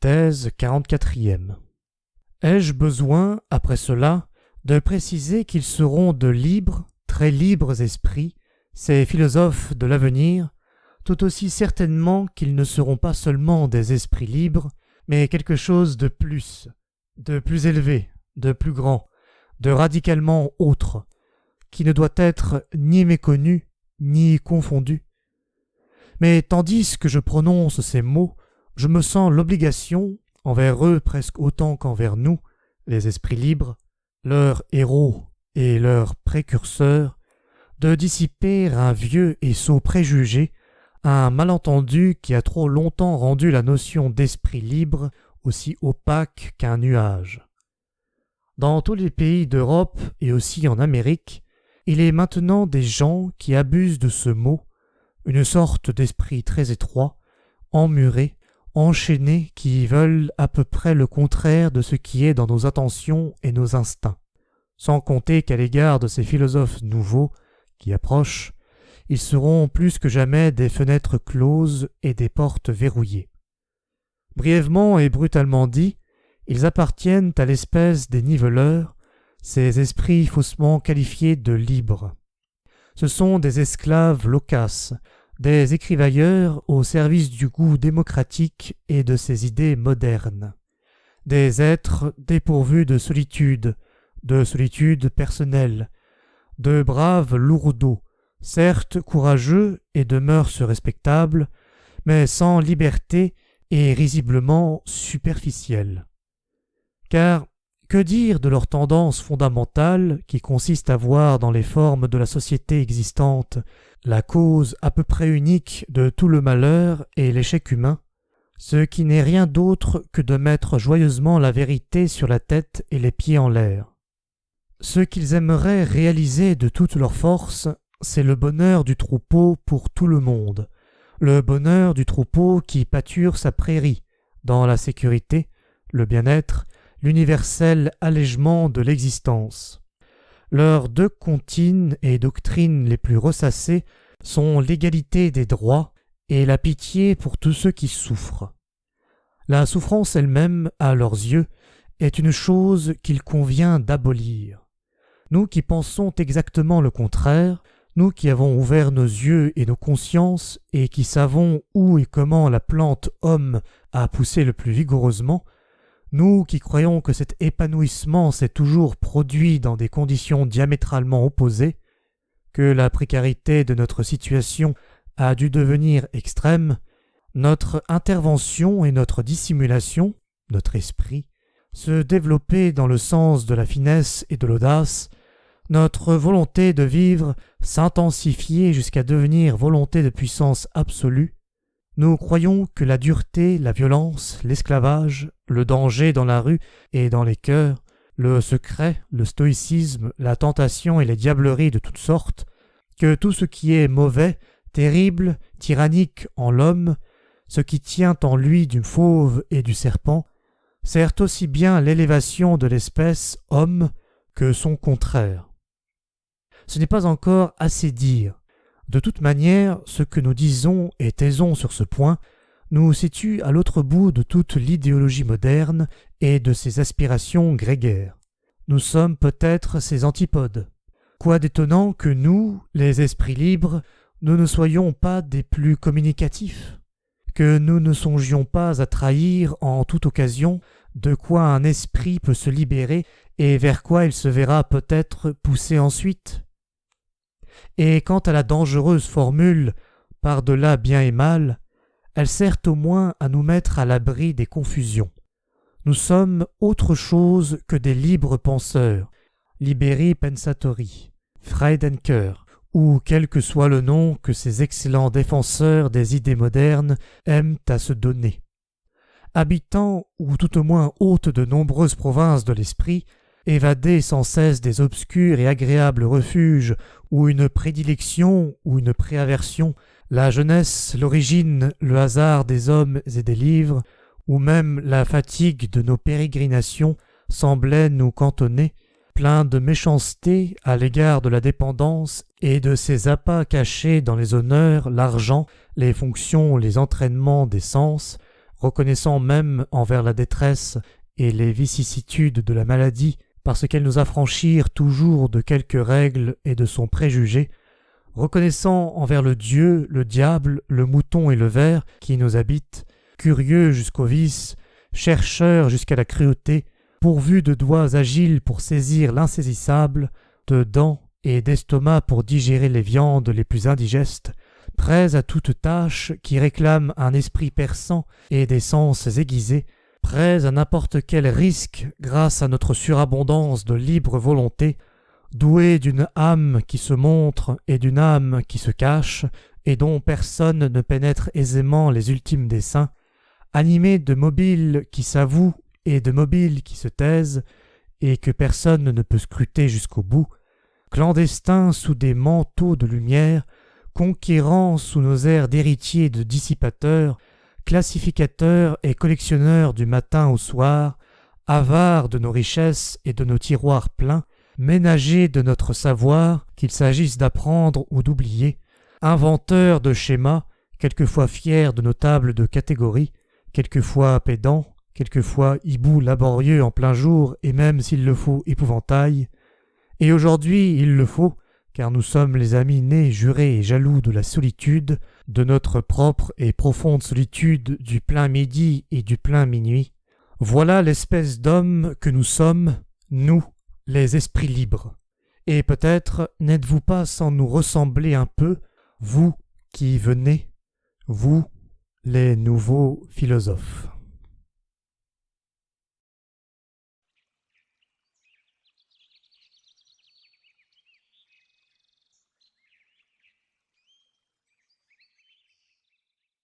Thèse 44e. Ai-je besoin, après cela, de préciser qu'ils seront de libres, très libres esprits, ces philosophes de l'avenir, tout aussi certainement qu'ils ne seront pas seulement des esprits libres, mais quelque chose de plus élevé, de plus grand, de radicalement autre, qui ne doit être ni méconnu, ni confondu. Mais tandis que je prononce ces mots, je me sens l'obligation, envers eux presque autant qu'envers nous, les esprits libres, leurs héros et leurs précurseurs, de dissiper un vieux et sot préjugé, un malentendu qui a trop longtemps rendu la notion d'esprit libre aussi opaque qu'un nuage. Dans tous les pays d'Europe et aussi en Amérique, il est maintenant des gens qui abusent de ce mot, une sorte d'esprit très étroit, emmuré, enchaînés qui veulent à peu près le contraire de ce qui est dans nos attentions et nos instincts. Sans compter qu'à l'égard de ces philosophes nouveaux qui approchent, ils seront plus que jamais des fenêtres closes et des portes verrouillées. Brièvement et brutalement dit, ils appartiennent à l'espèce des niveleurs, ces esprits faussement qualifiés de libres. Ce sont des esclaves loquaces, des écrivailleurs au service du goût démocratique et de ses idées modernes, des êtres dépourvus de solitude personnelle, de braves lourdeaux, certes courageux et de mœurs respectables, mais sans liberté et risiblement superficiels. Car que dire de leur tendance fondamentale qui consiste à voir dans les formes de la société existante la cause à peu près unique de tout le malheur et l'échec humain, ce qui n'est rien d'autre que de mettre joyeusement la vérité sur la tête et les pieds en l'air. Ce qu'ils aimeraient réaliser de toute leur force, c'est le bonheur du troupeau pour tout le monde, le bonheur du troupeau qui pâture sa prairie, dans la sécurité, le bien-être, l'universel allègement de l'existence. Leurs deux comptines et doctrines les plus ressassées sont l'égalité des droits et la pitié pour tous ceux qui souffrent. La souffrance elle-même, à leurs yeux, est une chose qu'il convient d'abolir. Nous qui pensons exactement le contraire, nous qui avons ouvert nos yeux et nos consciences et qui savons où et comment la plante homme a poussé le plus vigoureusement, nous qui croyons que cet épanouissement s'est toujours produit dans des conditions diamétralement opposées, que la précarité de notre situation a dû devenir extrême, notre intervention et notre dissimulation, notre esprit, se développer dans le sens de la finesse et de l'audace, notre volonté de vivre s'intensifier jusqu'à devenir volonté de puissance absolue, nous croyons que la dureté, la violence, l'esclavage, le danger dans la rue et dans les cœurs, le secret, le stoïcisme, la tentation et les diableries de toutes sortes, que tout ce qui est mauvais, terrible, tyrannique en l'homme, ce qui tient en lui du fauve et du serpent, sert aussi bien l'élévation de l'espèce homme que son contraire. Ce n'est pas encore assez dire. De toute manière, ce que nous disons et taisons sur ce point nous situe à l'autre bout de toute l'idéologie moderne et de ses aspirations grégaires. Nous sommes peut-être ses antipodes. Quoi d'étonnant que nous, les esprits libres, nous ne soyons pas des plus communicatifs, que nous ne songions pas à trahir en toute occasion de quoi un esprit peut se libérer et vers quoi il se verra peut-être poussé ensuite. Et quant à la dangereuse formule « par-delà bien et mal », elle sert au moins à nous mettre à l'abri des confusions. Nous sommes autre chose que des libres penseurs, liberi pensatori, Freidenker, ou quel que soit le nom que ces excellents défenseurs des idées modernes aiment à se donner. Habitants, ou tout au moins hôtes de nombreuses provinces de l'esprit, évadés sans cesse des obscurs et agréables refuges où une prédilection ou une préaversion, la jeunesse, l'origine, le hasard des hommes et des livres, ou même la fatigue de nos pérégrinations semblaient nous cantonner, pleins de méchanceté à l'égard de la dépendance et de ces appâts cachés dans les honneurs, l'argent, les fonctions, les entraînements des sens, reconnaissant même envers la détresse et les vicissitudes de la maladie, parce qu'elles nous affranchirent toujours de quelques règles et de son préjugé, reconnaissant envers le Dieu, le diable, le mouton et le ver qui nous habitent, curieux jusqu'au vice, chercheurs jusqu'à la cruauté, pourvus de doigts agiles pour saisir l'insaisissable, de dents et d'estomac pour digérer les viandes les plus indigestes, prêts à toute tâche qui réclame un esprit perçant et des sens aiguisés, prêts à n'importe quel risque grâce à notre surabondance de libre volonté, doués d'une âme qui se montre et d'une âme qui se cache, et dont personne ne pénètre aisément les ultimes desseins, animés de mobiles qui s'avouent et de mobiles qui se taisent, et que personne ne peut scruter jusqu'au bout, clandestins sous des manteaux de lumière, conquérants sous nos airs d'héritiers et de dissipateurs, classificateurs et collectionneurs du matin au soir, avares de nos richesses et de nos tiroirs pleins, ménagers de notre savoir, qu'il s'agisse d'apprendre ou d'oublier, inventeurs de schémas, quelquefois fiers de nos tables de catégorie, quelquefois pédants, quelquefois hiboux laborieux en plein jour et même s'il le faut épouvantail. Et aujourd'hui il le faut, car nous sommes les amis nés, jurés et jaloux de la solitude, de notre propre et profonde solitude du plein midi et du plein minuit. Voilà l'espèce d'hommes que nous sommes, nous, les esprits libres. Et peut-être n'êtes-vous pas sans nous ressembler un peu, vous qui venez, vous, les nouveaux philosophes.